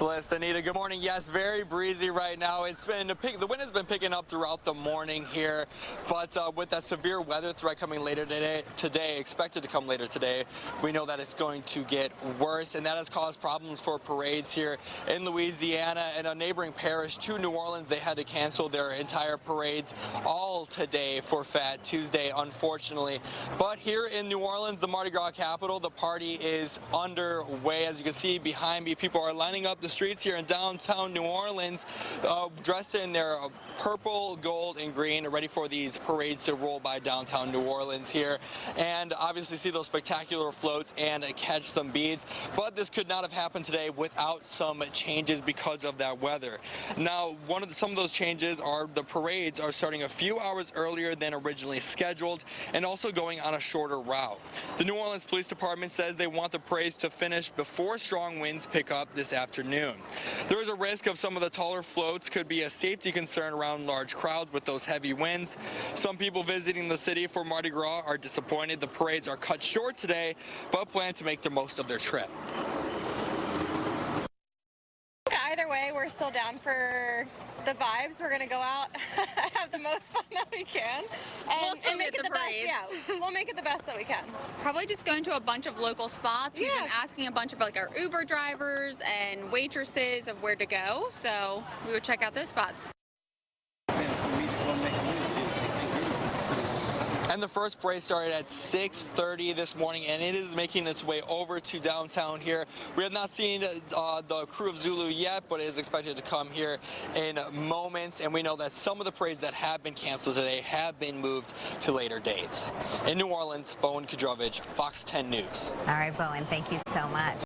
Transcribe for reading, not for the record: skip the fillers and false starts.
Celeste, Anita, good morning. Yes, very breezy right now. The wind has been picking up throughout the morning here, but with that severe weather threat coming later today, expected to come later today, we know that it's going to get worse, and that has caused problems for parades here in Louisiana. And a neighboring parish to New Orleans, they had to cancel their entire parades all today for Fat Tuesday, unfortunately. But here in New Orleans, the Mardi Gras capital, the party is underway. As you can see behind me, people are lining up the streets here in downtown New Orleans, dressed in their purple, gold, and green, ready for these parades to roll by downtown New Orleans here, and obviously see those spectacular floats and catch some beads. But this could not have happened today without some changes because of that weather. Now, some of those changes are the parades are starting a few hours earlier than originally scheduled, and also going on a shorter route. The New Orleans Police Department says they want the parades to finish before strong winds pick up this afternoon. There is a risk of some of the taller floats could be a safety concern around large crowds with those heavy winds. Some people visiting the city for Mardi Gras are disappointed the parades are cut short today, but plan to make the most of their trip. Either way, we're still down for the vibes. We're going to go out, have the most fun that we can, and make it the best. Yeah, we'll make it the best that we can. Probably just going to a bunch of local spots. We've been asking a bunch of our Uber drivers and waitresses of where to go, so we would check out those spots. And the first parade started at 6:30 this morning, and it is making its way over to downtown here. We have not seen the Crew of Zulu yet, but it is expected to come here in moments. And we know that some of the parades that have been canceled today have been moved to later dates. In New Orleans, Bowen Kedrowicz, Fox 10 News. All right, Bowen, thank you so much.